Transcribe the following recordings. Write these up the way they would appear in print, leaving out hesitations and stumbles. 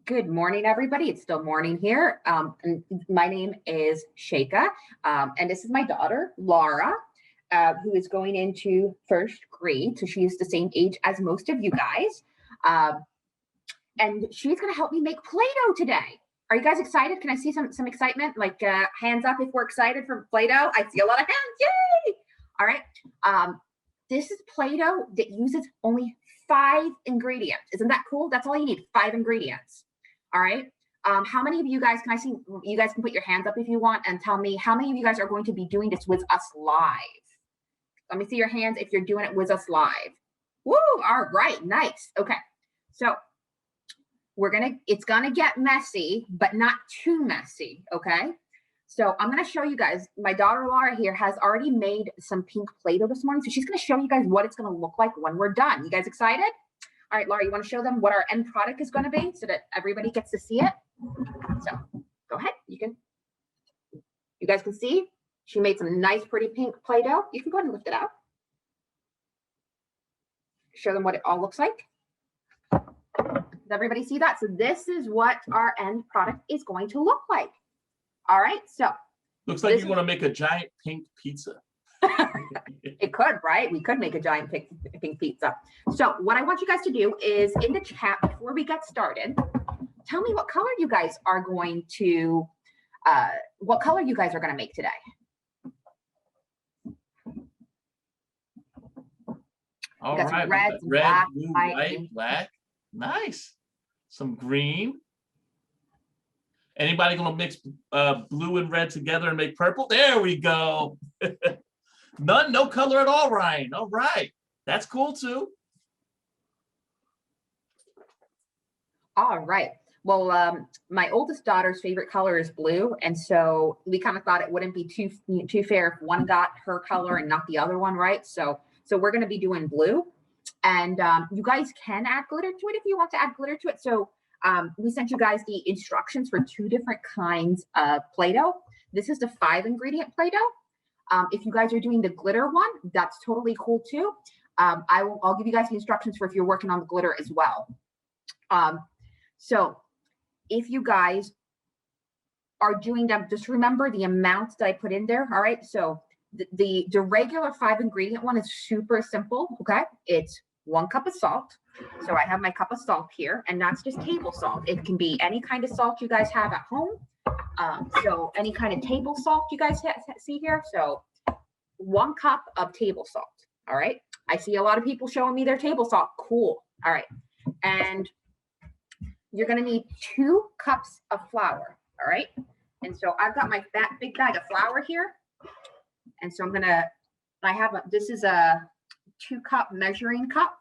Good morning, everybody. It's still morning here. And my name is Shaikha, and this is my daughter, Laura, who is going into first grade. So she's the same age as most of you guys. And she's going to help me make Play-Doh today. Are you guys excited? Can I see some excitement? Like hands up if we're excited for Play-Doh. I see a lot of hands. Yay! All right. This is Play-Doh that uses only 5 ingredients. Isn't that cool? That's all you need, 5 ingredients. All right. How many of you guys, can I see, you guys can put your hands up if you want and tell me how many of you guys are going to be doing this with us live? Let me see your hands if you're doing it with us live. Woo, all right, nice. Okay, so it's gonna get messy, but not too messy, okay? So I'm gonna show you guys, my daughter Laura here has already made some pink Play-Doh this morning, so she's gonna show you guys what it's gonna look like when we're done. You guys excited? All right, Laura, you want to show them what our end product is going to be so that everybody gets to see it? So go ahead. You guys can see she made some nice, pretty pink Play-Doh. You can go ahead and lift it out. Show them what it all looks like. Does everybody see that? So this is what our end product is going to look like. All right, so. Looks like you want to make a giant pink pizza. It could, right? We could make a giant pink pizza. So what I want you guys to do is in the chat before we get started, tell me what color you guys are going to, make today. All right, red, black, blue, white, black. Nice. Some green. Anybody gonna mix blue and red together and make purple? There we go. None, no color at all, Ryan. All right, that's cool too. All right. Well, my oldest daughter's favorite color is blue, and so we kind of thought it wouldn't be too fair if one got her color and not the other one, right? So we're going to be doing blue, and you guys can add glitter to it if you want to add glitter to it. So we sent you guys the instructions for 2 different kinds of Play-Doh. This is the 5 ingredient Play-Doh. If you guys are doing the glitter one, that's totally cool too. I'll give you guys the instructions for if you're working on the glitter as well. So if you guys are doing them, just remember the amounts that I put in there. All right. So the regular 5 ingredient one is super simple. Okay. It's 1 cup of salt. So I have my cup of salt here, and that's just table salt. It can be any kind of salt you guys have at home. So any kind of table salt you guys see here. So 1 cup of table salt. All right. I see a lot of people showing me their table salt. Cool. All right. And you're going to need 2 cups of flour. All right. And so I've got my big bag of flour here. And so this is a 2-cup measuring cup.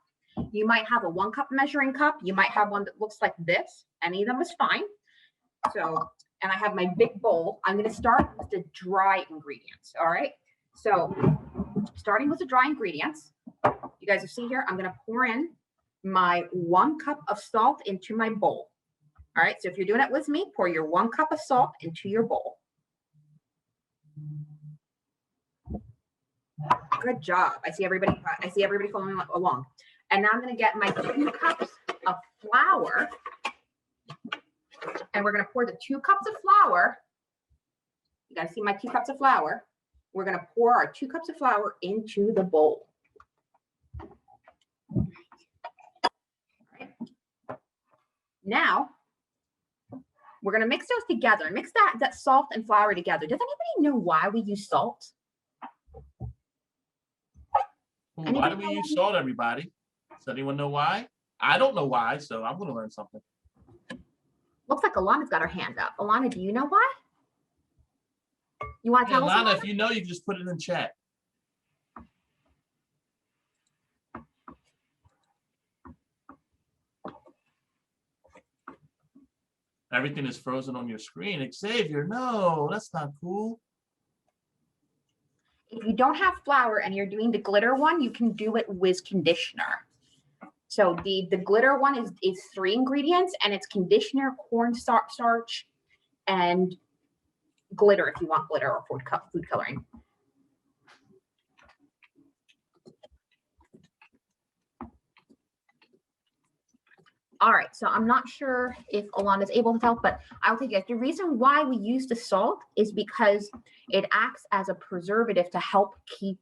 You might have a 1-cup measuring cup. You might have one that looks like this. Any of them is fine. So, and I have my big bowl. I'm going to start with the dry ingredients. All right. So starting with the dry ingredients, you guys will see here, I'm going to pour in my 1 cup of salt into my bowl. All right. So if you're doing it with me, pour your 1 cup of salt into your bowl. Good job. I see everybody following along. And now I'm going to get my 2 cups of flour. And we're going to pour the 2 cups of flour. You guys see my 2 cups of flour? We're going to pour our 2 cups of flour into the bowl. Right. Now, we're going to mix those together. Mix that salt and flour together. Does anybody know why we use salt? Why do we use salt, everybody? Does anyone know why? I don't know why, so I'm going to learn something. Looks like Alana's got her hand up. Alana, do you know why? You want to tell us? Alana, if you know, you can just put it in chat. Everything is frozen on your screen. Xavier, no, that's not cool. If you don't have flour and you're doing the glitter one, you can do it with conditioner. So the glitter one is 3 ingredients, and it's conditioner, cornstarch, and glitter if you want glitter or food coloring. All right, so I'm not sure if Alana's able to tell, but I'll take it. The reason why we use the salt is because it acts as a preservative to help keep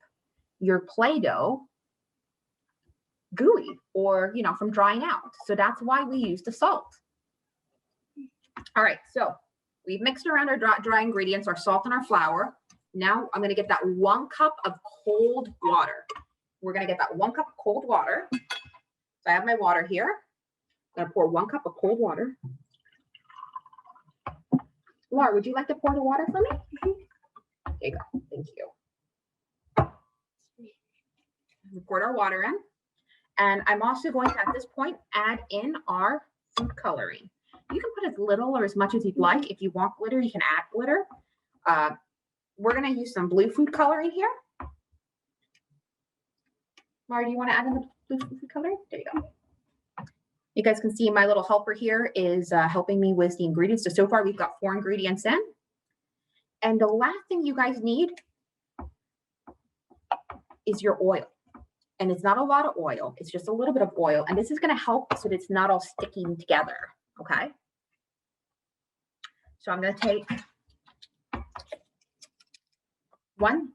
your Play-Doh gooey or, you know, from drying out. So that's why we use the salt. All right, so we've mixed around our dry ingredients, our salt and our flour. Now I'm gonna get that 1 cup of cold water. We're gonna get that 1 cup of cold water. So I have my water here. I'm gonna pour 1 cup of cold water. Laura, would you like to pour the water for me? There you go, thank you. We poured our water in. And I'm also going to, at this point, add in our food coloring. You can put as little or as much as you'd like. If you want glitter, you can add glitter. We're going to use some blue food coloring here. Mara, do you want to add in the blue food coloring? There you go. You guys can see my little helper here is helping me with the ingredients. So far, we've got 4 ingredients in. And the last thing you guys need is your oil. And it's not a lot of oil. It's just a little bit of oil. And this is going to help so that it's not all sticking together. Okay. So I'm going to take one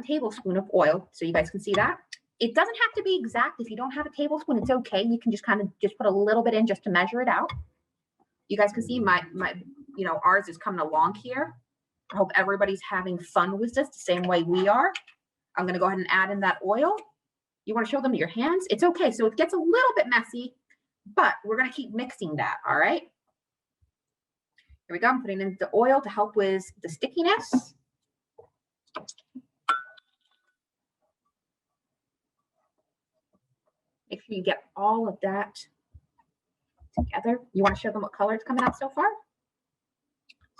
tablespoon of oil. So you guys can see that. It doesn't have to be exact. If you don't have a tablespoon, it's okay. You can just kind of just put a little bit in just to measure it out. You guys can see my you know, ours is coming along here. I hope everybody's having fun with this the same way we are. I'm going to go ahead and add in that oil. You want to show them your hands? It's okay. So it gets a little bit messy, but we're going to keep mixing that. All right. Here we go. I'm putting in the oil to help with the stickiness. Make sure you get all of that together. You want to show them what color is coming out so far?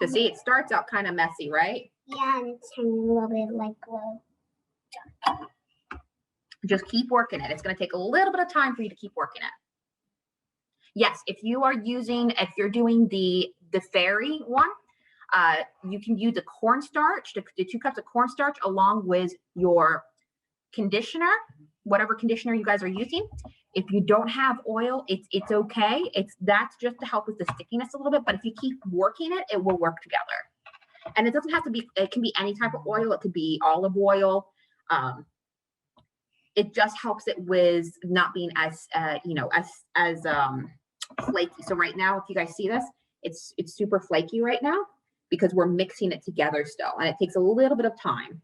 So see, it starts out kind of messy, right? Yeah, and it's turning a little bit like glue. Just keep working it. It's going to take a little bit of time for you to keep working it. Yes, if you're doing the fairy one, you can use the cornstarch, the 2 cups of cornstarch along with your conditioner, whatever conditioner you guys are using. If you don't have oil, it's okay. That's just to help with the stickiness a little bit, but if you keep working it, it will work together. And it doesn't have to be, it can be any type of oil. It could be olive oil. It just helps it with not being as, you know, as flaky. So right now, if you guys see this, it's super flaky right now because we're mixing it together still, and it takes a little bit of time.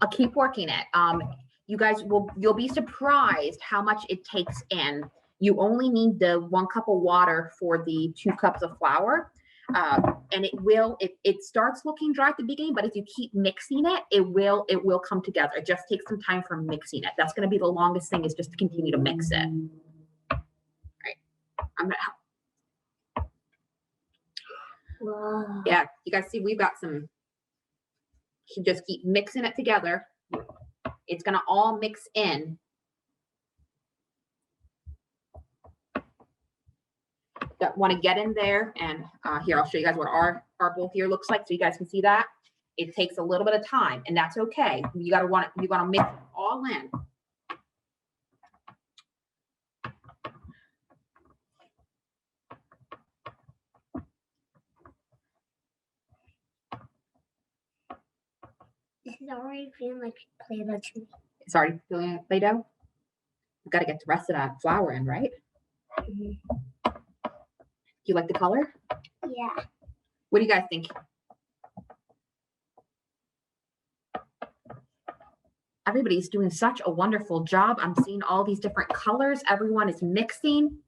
I'll keep working it. You guys you'll be surprised how much it takes in. You only need the 1 cup of water for the 2 cups of flour. And it starts looking dry at the beginning, but if you keep mixing it, it will come together. It just takes some time for mixing it. That's going to be the longest thing, is just to continue to mix it. All right. I'm going to help. Whoa. Yeah, you guys see, we've got some, you just keep mixing it together. It's going to all mix in. That want to get in there, and here I'll show you guys what our bowl here looks like, so you guys can see that it takes a little bit of time, and that's okay. You want to mix it all in. This is already feeling like Play-Doh to me. It's already feeling like Play-Doh. We've got to get the rest of that flour in, right? Mm-hmm. Do you like the color? Yeah. What do you guys think? Everybody's doing such a wonderful job. I'm seeing all these different colors. Everyone is mixing.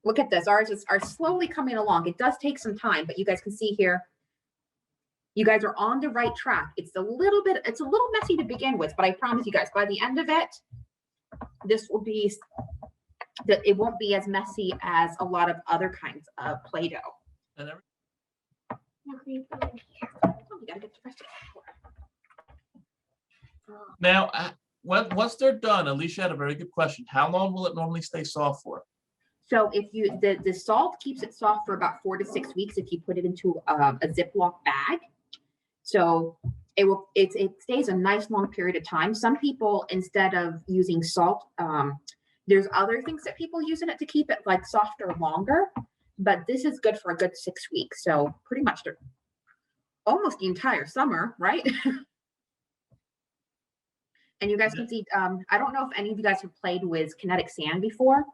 Look at this. Ours are slowly coming along. It does take some time, but you guys can see here, you guys are on the right track. It's a little messy to begin with, but I promise you guys, by the end of it, this will be, it won't be as messy as a lot of other kinds of Play-Doh. And Oh, you gotta get the rest of it. now, once they're done, Alicia had a very good question. How long will it normally stay soft for? So if you, the salt keeps it soft for about 4 to 6 weeks if you put it into a Ziploc bag. So it stays a nice long period of time. Some people, instead of using salt, there's other things that people use in it to keep it like softer longer, but this is good for a good 6 weeks. So pretty much almost the entire summer, right? And you guys can see, I don't know if any of you guys have played with kinetic sand before,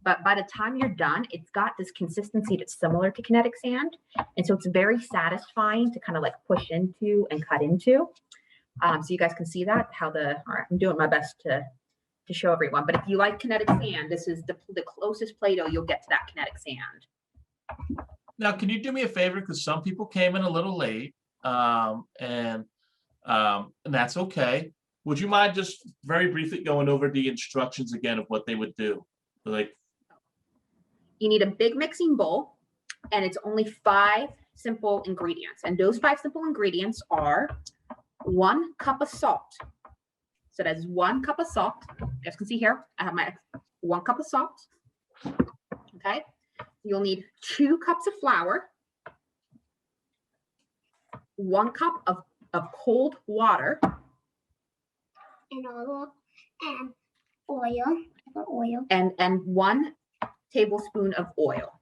but by the time you're done, it's got this consistency that's similar to kinetic sand. And so it's very satisfying to kind of like push into and cut into. So you guys can see that, all right, I'm doing my best to show everyone. But if you like kinetic sand, this is the closest Play-Doh you'll get to that kinetic sand. Now, can you do me a favor? Because some people came in a little late, and that's okay. Would you mind just very briefly going over the instructions again of what they would do? Like, you need a big mixing bowl, and it's only 5 simple ingredients. And those 5 simple ingredients are 1 cup of salt. So that's 1 cup of salt. You guys can see here, I have my 1 cup of salt. Okay. You'll need 2 cups of flour, 1 cup of cold water, And oil. and 1 tablespoon of oil,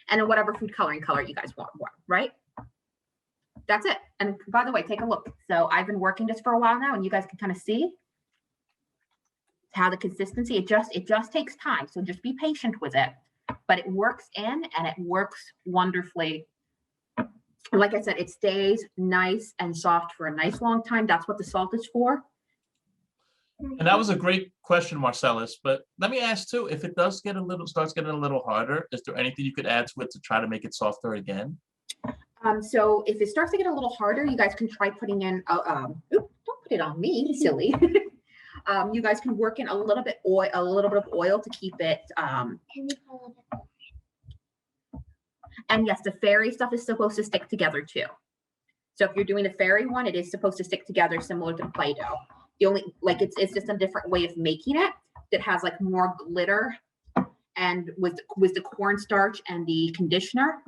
and then whatever food coloring color you guys want, right? That's it. And by the way, take a look. So I've been working this for a while now, and you guys can kind of see how the consistency, it just takes time. So just be patient with it, but it works in and it works wonderfully. Like I said, it stays nice and soft for a nice long time. That's what the salt is for. and that was a great question, Marcellus. But let me ask too, if it does starts getting a little harder, is there anything you could add to it to try to make it softer again? So if it starts to get a little harder, you guys can try putting in, don't put it on me, silly. You guys can work in a little bit of oil to keep it. And yes, the fairy stuff is supposed to stick together too. So if you're doing the fairy one, it is supposed to stick together similar to the Play-Doh. The only, like, it's just a different way of making it that has like more glitter, and with the cornstarch and the conditioner.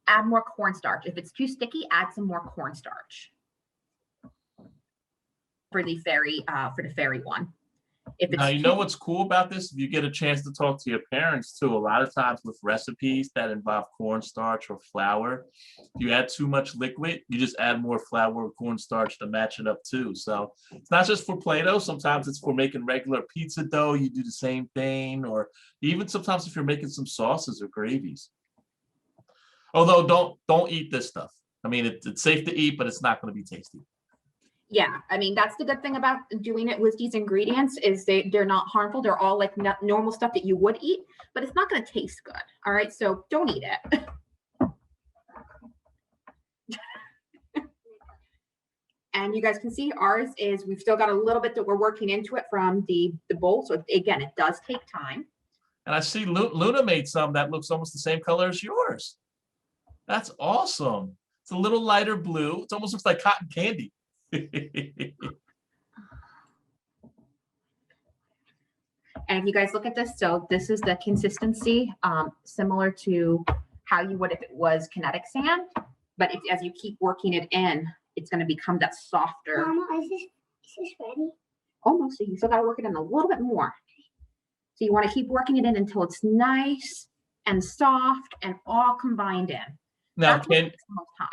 Add more cornstarch. If it's too sticky, add some more cornstarch for the fairy one. If it's Now, you know what's cool about this? If you get a chance to talk to your parents too, a lot of times with recipes that involve cornstarch or flour, if you add too much liquid, you just add more flour or cornstarch to match it up too. So it's not just for Play-Doh. Sometimes it's for making regular pizza dough. You do the same thing, or even sometimes if you're making some sauces or gravies. Although don't eat this stuff. I mean, it's safe to eat, but it's not going to be tasty. Yeah, I mean, that's the good thing about doing it with these ingredients is they're not harmful. They're all like normal stuff that you would eat, but it's not going to taste good. All right, so don't eat it. And you guys can see ours is, we've still got a little bit that we're working into it from the bowl. So again, it does take time. And I see Luna made some that looks almost the same color as yours. That's awesome. It's a little lighter blue. It almost looks like cotton candy. And if you guys look at this, so this is the consistency, similar to how you would if it was kinetic sand, but as you keep working it in, it's going to become that softer. Mama, is this ready? Almost. So you still got to work it in a little bit more. So you want to keep working it in until it's nice and soft and all combined in. Now, That's what takes the most time.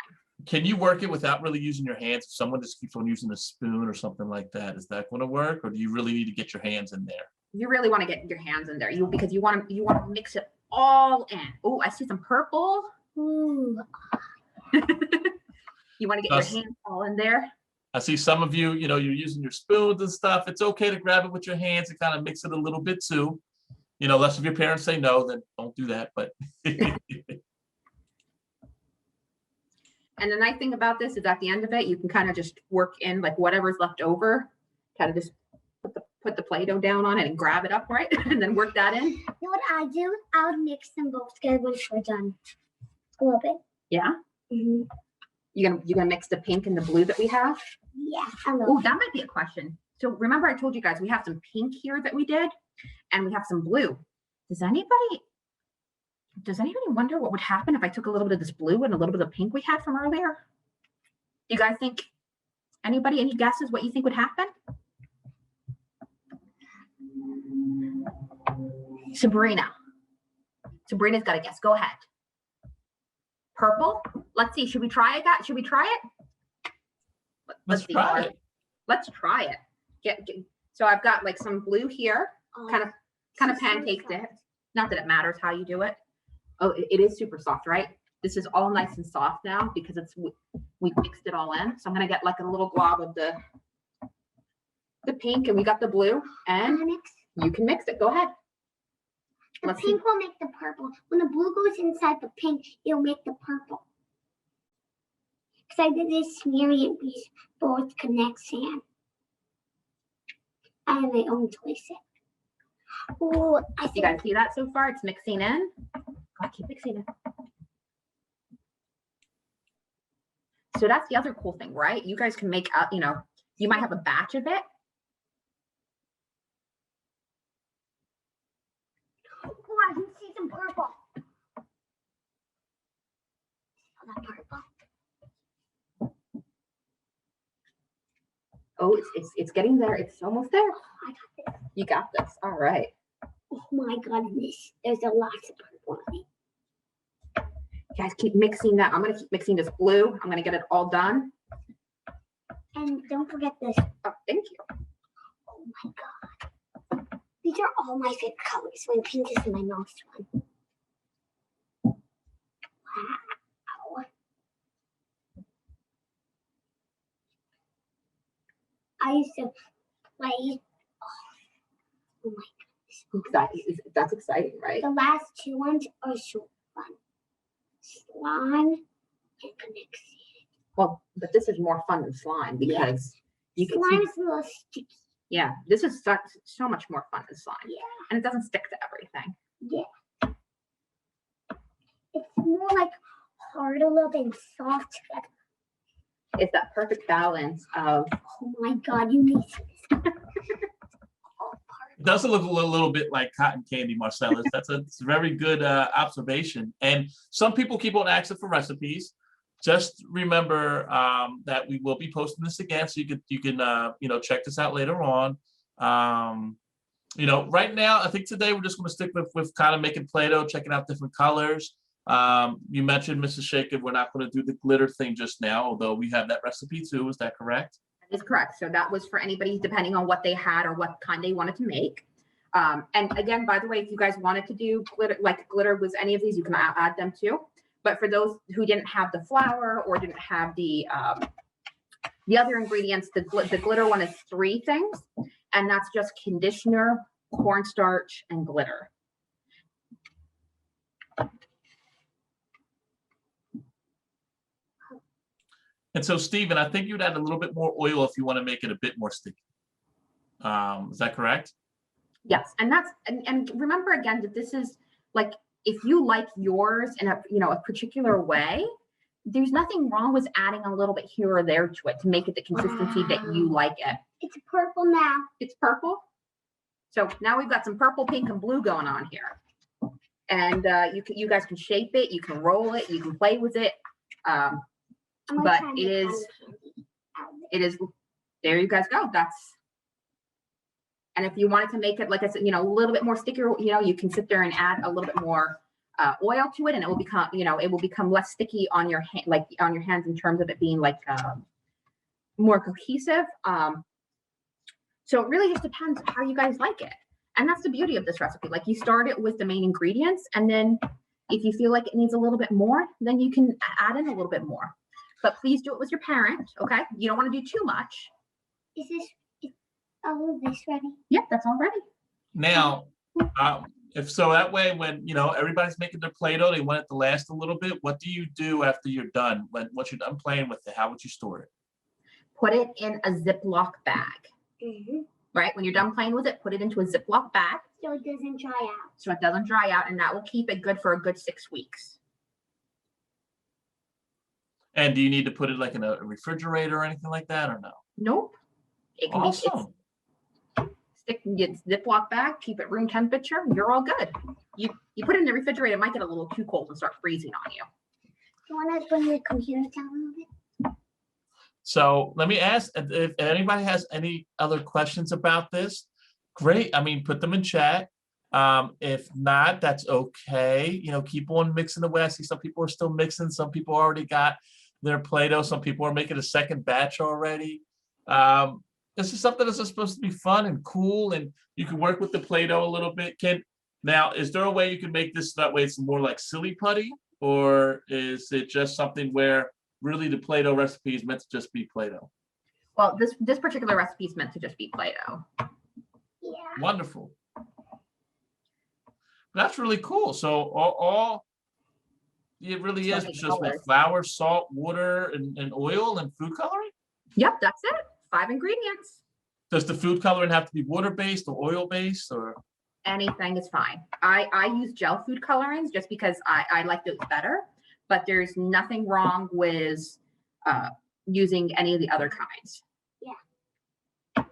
can you work it without really using your hands? If someone just keeps on using a spoon or something like that, is that going to work, or do you really need to get your hands in there? You really want to get your hands in there, because you want to mix it all in. Oh, I see some purple. Ooh. You want to get your hands all in there. I see some of you, you're using your spoons and stuff. It's okay to grab it with your hands and kind of mix it a little bit too. Unless if your parents say no, then don't do that. But and the nice thing about this is at the end of it, you can kind of just work in like whatever's left over, kind of just put the Play-Doh down on it and grab it up, right? And then work that in. You know what I do? I would mix them both together when we're done. A little bit. Yeah. Mm-hmm. You're gonna mix the pink and the blue that we have. Yeah. I love Oh, that might be a question. So remember I told you guys we have some pink here that we did, and we have some blue. Does anybody wonder what would happen if I took a little bit of this blue and a little bit of pink we had from earlier? Do you guys think, anybody, any guesses what you think would happen? Sabrina's got a guess. Go ahead. Purple. Let's see. Should we try it, guys? Should we try it? Let's try it. Let's try it. So I've got like some blue here, kind of pancaked it. Not that it matters how you do it. Oh, it is super soft, right? This is all nice and soft now because we mixed it all in. So I'm gonna get like a little glob of the pink, and we got the blue, and you can mix it. Go ahead. The pink will make the purple. When the blue goes inside the pink, it'll make the purple. Because I did this smearing before with Connect Sand. I have my own toy set. Oh, You guys see that so far? It's mixing in. I keep mixing it. So that's the other cool thing, right? You guys can make up, you might have a batch of it. Oh, I can see some purple. That purple. Oh, it's getting there. It's almost there. I got this. You got this. All right. Oh my goodness. There's a lot of purple on it. You guys keep mixing that. I'm going to keep mixing this blue. I'm going to get it all done. And don't forget this. Oh, thank you. Oh my God. These are all my favorite colors. When pink is my most one. Wow. I used to play. Oh my goodness. That's exciting, right? The last two ones are so fun. Slime and Connect Sand. Well, but this is more fun than slime because you can Slime see. is a little sticky. Yeah, this is so much more fun than slime. Yeah. And it doesn't stick to everything. Yeah. It's more like hard a little bit and soft together. It's that perfect balance of. Oh my God, you need this. It doesn't look a little bit like cotton candy, Marcellus. That's a very good observation. And some people keep on asking for recipes. Just remember that we will be posting this again, so you can check this out later on. Right now, I think today we're just going to stick with kind of making Play-Doh, checking out different colors. You mentioned, Mrs. Shaikha, we're not going to do the glitter thing just now, although we have that recipe too. Is that correct? That is correct. So that was for anybody depending on what they had or what kind they wanted to make. And again, by the way, if you guys wanted to do glitter with any of these, you can add them too. But for those who didn't have the flour or didn't have the other ingredients, the glitter one is 3 things, and that's just conditioner, cornstarch, and glitter. And so, Stephen, I think you'd add a little bit more oil if you want to make it a bit more sticky. Is that correct? Yes, and that's and remember again that this is like, if you like yours in a particular way, there's nothing wrong with adding a little bit here or there to it to make it the consistency that you like it. It's purple now. It's purple. So now we've got some purple, pink, and blue going on here. And you guys can shape it, you can roll it, you can play with it. But it is, there you guys go. And if you wanted to make it, like I said, a little bit more sticky, you can sit there and add a little bit more oil to it, and it will become less sticky on your on your hands in terms of it being like more cohesive. So it really just depends how you guys like it. And that's the beauty of this recipe. Like, you start it with the main ingredients, and then if you feel like it needs a little bit more, then you can add in a little bit more. But please do it with your parent, okay? You don't want to do too much. Is all this ready? Yep, that's all ready. Now, if so, that way when everybody's making their Play-Doh, they want it to last a little bit. What do you do after you're done? Once you're done playing with it, how would you store it? Put it in a Ziploc bag. Mm-hmm. Right? When you're done playing with it, put it into a Ziploc bag. So it doesn't dry out. So it doesn't dry out, and that will keep it good for a good 6 weeks. And do you need to put it like in a refrigerator or anything like that, or no? Nope. It can Awesome. get Ziploc bag, keep it room temperature, you're all good. You put it in the refrigerator, it might get a little too cold and start freezing on you. You want to bring the computer down a little bit? So let me ask if anybody has any other questions about this. Great. I mean, put them in chat. If not, that's okay. You know, keep on mixing away. I see some people are still mixing. Some people already got their Play-Doh. Some people are making a second batch already. This is something that's supposed to be fun and cool, and you can work with the Play-Doh a little bit. Now, is there a way you can make this that way it's more like silly putty, or is it just something where really the Play-Doh recipe is meant to just be Play-Doh? Well, this particular recipe is meant to just be Play-Doh. Yeah. Wonderful. That's really cool. So all it really is just what, flour, salt, water, and oil and food coloring? Yep, that's it. 5 ingredients. Does the food coloring have to be water-based or oil-based, or? Anything is fine. I use gel food colorings just because I like those better, but there's nothing wrong with using any of the other kinds. Yeah.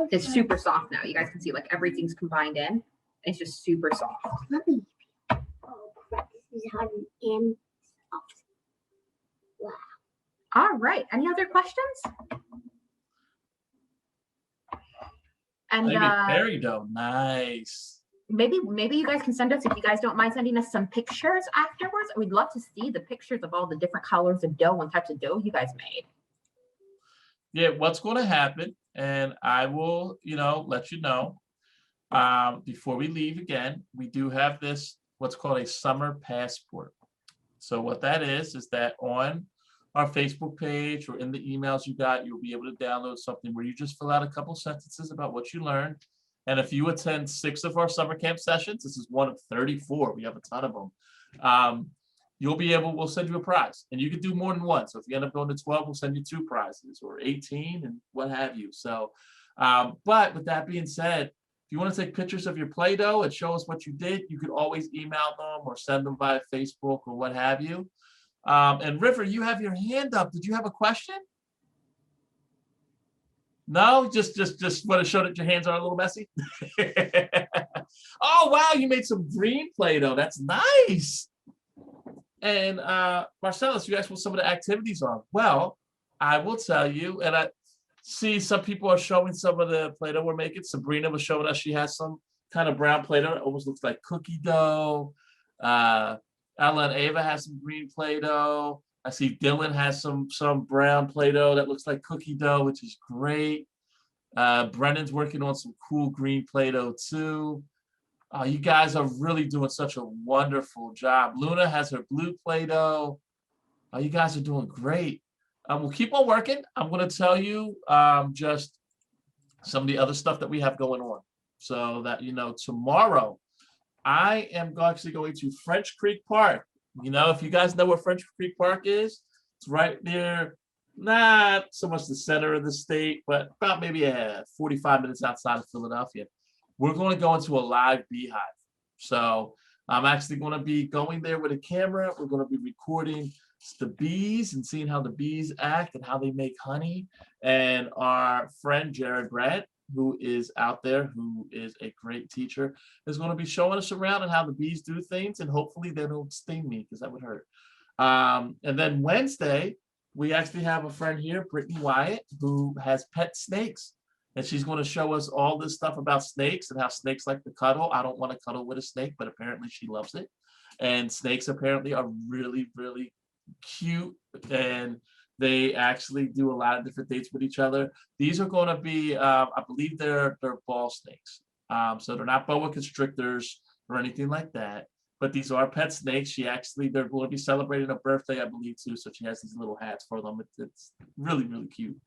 It's super soft now. You guys can see like everything's combined in. It's just super soft. Let me. Oh crap! This is hard and soft. Wow. All right. Any other questions? And berry dough, nice. Maybe you guys can send us, if you guys don't mind sending us some pictures afterwards. We'd love to see the pictures of all the different colors of dough and types of dough you guys made. Yeah, what's going to happen, and I will, let you know. Before we leave again, we do have this, what's called a summer passport. So what that is that on our Facebook page or in the emails you got, you'll be able to download something where you just fill out a couple sentences about what you learned. And if you attend 6 of our summer camp sessions, this is one of 34, we have a ton of them, we'll send you a prize. And you can do more than one. So if you end up going to 12, we'll send you 2 prizes, or 18 and what have you. So, but with that being said, if you want to take pictures of your Play-Doh and show us what you did, you could always email them or send them via Facebook or what have you. And River, you have your hand up. Did you have a question? No, just want to show that your hands are a little messy. Oh, wow, you made some green Play-Doh. That's nice. And Marcellus, you asked what some of the activities are. Well, I will tell you, and I see some people are showing some of the Play-Doh we're making. Sabrina was showing us she has some kind of brown Play-Doh. It almost looks like cookie dough. Ella and Ava has some green Play-Doh. I see Dylan has some brown Play-Doh that looks like cookie dough, which is great. Brennan's working on some cool green Play-Doh too. You guys are really doing such a wonderful job. Luna has her blue Play-Doh. You guys are doing great. We'll keep on working. I'm going to tell you just some of the other stuff that we have going on. So that, tomorrow I am actually going to French Creek Park. If you guys know where French Creek Park is, it's right near, not so much the center of the state, but about maybe 45 minutes outside of Philadelphia. We're going to go into a live beehive. So I'm actually going to be going there with a camera. We're going to be recording the bees and seeing how the bees act and how they make honey. And our friend Jared Brett, who is out there, who is a great teacher, is going to be showing us around and how the bees do things, and hopefully they don't sting me, because that would hurt. And then Wednesday, we actually have a friend here, Brittany Wyatt, who has pet snakes, and she's going to show us all this stuff about snakes and how snakes like to cuddle. I don't want to cuddle with a snake, but apparently she loves it. And snakes apparently are really, really cute, and they actually do a lot of different things with each other. These are going to be, I believe they're ball snakes. So they're not boa constrictors or anything like that, but these are pet snakes. They're going to be celebrating a birthday, I believe, too. So she has these little hats for them. It's really, really cute.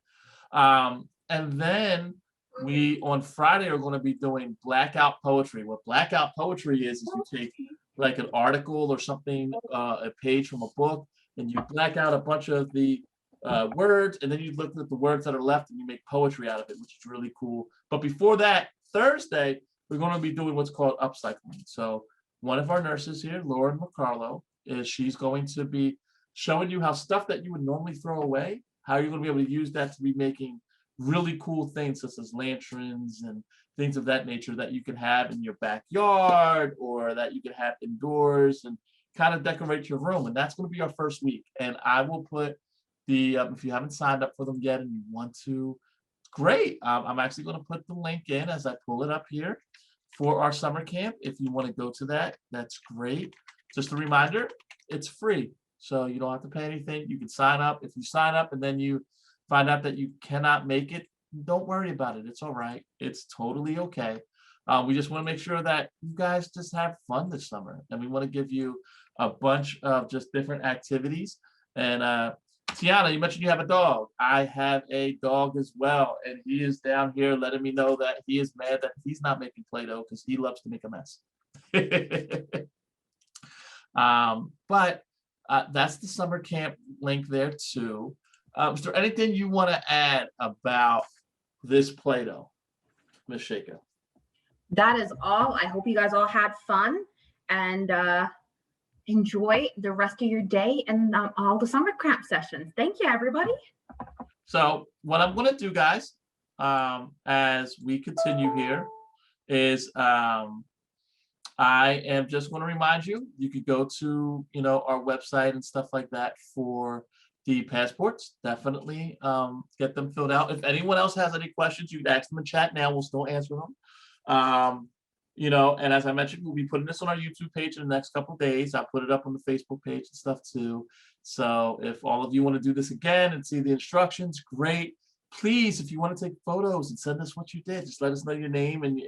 And then we, on Friday, are going to be doing blackout poetry. What blackout poetry is you take like an article or something, a page from a book, and you black out a bunch of the words, and then you look at the words that are left and you make poetry out of it, which is really cool. But before that, Thursday, we're going to be doing what's called upcycling. So one of our nurses here, Lauren McCarlo, she's going to be showing you how stuff that you would normally throw away, how you're going to be able to use that to be making really cool things such as lanterns and things of that nature that you can have in your backyard or that you can have indoors and kind of decorate your room. And that's going to be our first week. And I will put the, if you haven't signed up for them yet and you want to, great. I'm actually going to put the link in as I pull it up here for our summer camp. If you want to go to that, that's great. Just a reminder, it's free. So you don't have to pay anything. You can sign up. If you sign up and then you find out that you cannot make it, don't worry about it. It's all right. It's totally okay. We just want to make sure that you guys just have fun this summer. And we want to give you a bunch of just different activities. And Tiana, you mentioned you have a dog. I have a dog as well. And he is down here letting me know that he is mad that he's not making Play-Doh because he loves to make a mess. But that's the summer camp link there too. Is there anything you want to add about this Play-Doh, Miss Shaikha? That is all. I hope you guys all had fun and enjoy the rest of your day and all the summer camp sessions. Thank you, everybody. So what I'm going to do, guys, as we continue here is I am just going to remind you, you could go to, our website and stuff like that for the passports. Definitely get them filled out. If anyone else has any questions, you can ask them in chat now. We'll still answer them. And as I mentioned, we'll be putting this on our YouTube page in the next couple of days. I'll put it up on the Facebook page and stuff too. So if all of you want to do this again and see the instructions, great. Please, if you want to take photos and send us what you did, just let us know your name and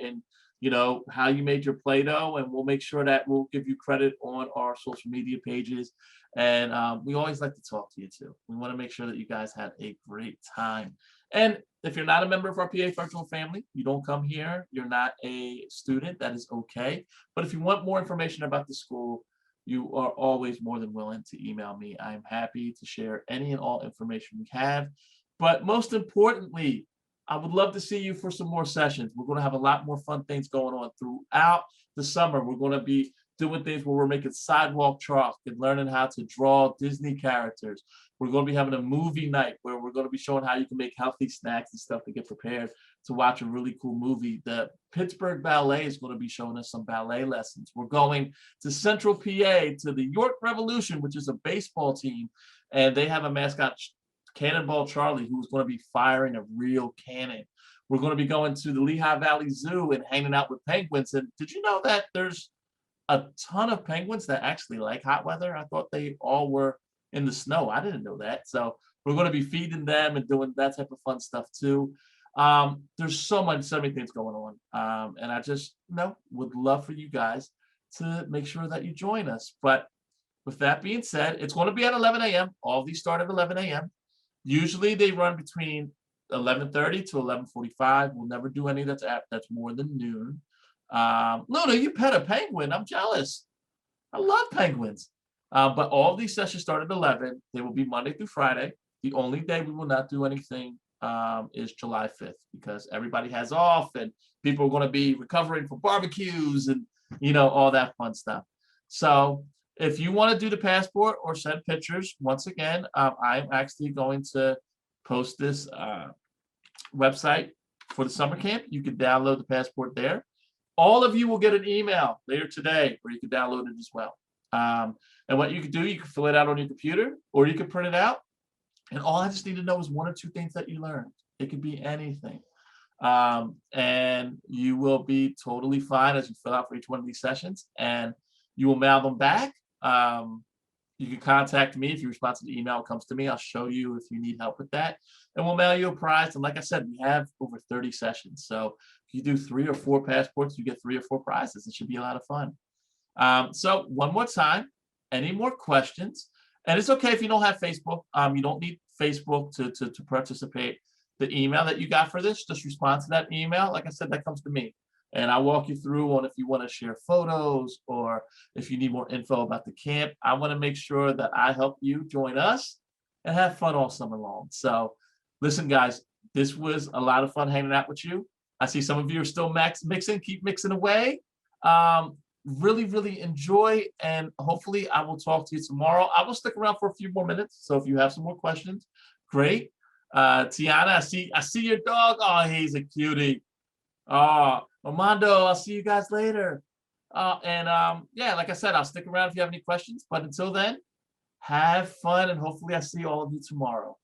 how you made your Play-Doh, and we'll make sure that we'll give you credit on our social media pages. And we always like to talk to you too. We want to make sure that you guys had a great time. And if you're not a member of our PA virtual family, you don't come here, you're not a student, that is okay. But if you want more information about the school, you are always more than willing to email me. I'm happy to share any and all information we have. But most importantly, I would love to see you for some more sessions. We're going to have a lot more fun things going on throughout the summer. We're going to be doing things where we're making sidewalk chalk and learning how to draw Disney characters. We're going to be having a movie night where we're going to be showing how you can make healthy snacks and stuff to get prepared to watch a really cool movie. The Pittsburgh Ballet is going to be showing us some ballet lessons. We're going to Central PA to the York Revolution, which is a baseball team, and they have a mascot, Cannonball Charlie, who's going to be firing a real cannon. We're going to be going to the Lehigh Valley Zoo and hanging out with penguins. And did you know that there's a ton of penguins that actually like hot weather? I thought they all were in the snow. I didn't know that. So we're going to be feeding them and doing that type of fun stuff too. There's so many things going on. And I just would love for you guys to make sure that you join us. But with that being said, it's going to be at 11 a.m. All of these start at 11 a.m. Usually they run between 11:30 to 11:45. We'll never do any that's more than noon. Luna, you pet a penguin. I'm jealous. I love penguins. But all of these sessions start at 11. They will be Monday through Friday. The only day we will not do anything is July 5th because everybody has off and people are going to be recovering from barbecues and all that fun stuff. So if you want to do the passport or send pictures, once again, I'm actually going to post this website for the summer camp. You can download the passport there. All of you will get an email later today where you can download it as well. And what you can do, you can fill it out on your computer or you can print it out. And all I just need to know is one or two things that you learned. It could be anything. And you will be totally fine as you fill out for each one of these sessions. And you will mail them back. You can contact me if you respond to the email, it comes to me. I'll show you if you need help with that. And we'll mail you a prize. And like I said, we have over 30 sessions. So if you do 3 or 4 passports, you get 3 or 4 prizes. It should be a lot of fun. So one more time, any more questions? And it's okay if you don't have Facebook. You don't need Facebook to participate. The email that you got for this, just respond to that email. Like I said, that comes to me. And I'll walk you through on if you want to share photos or if you need more info about the camp. I want to make sure that I help you join us and have fun all summer long. So listen, guys, this was a lot of fun hanging out with you. I see some of you are still mixing, keep mixing away. Really, really enjoy. And hopefully I will talk to you tomorrow. I will stick around for a few more minutes. So if you have some more questions, great. Tiana, I see your dog. Oh, he's a cutie. Oh, Armando, I'll see you guys later. Yeah, like I said, I'll stick around if you have any questions. But until then, have fun, and hopefully I see all of you tomorrow.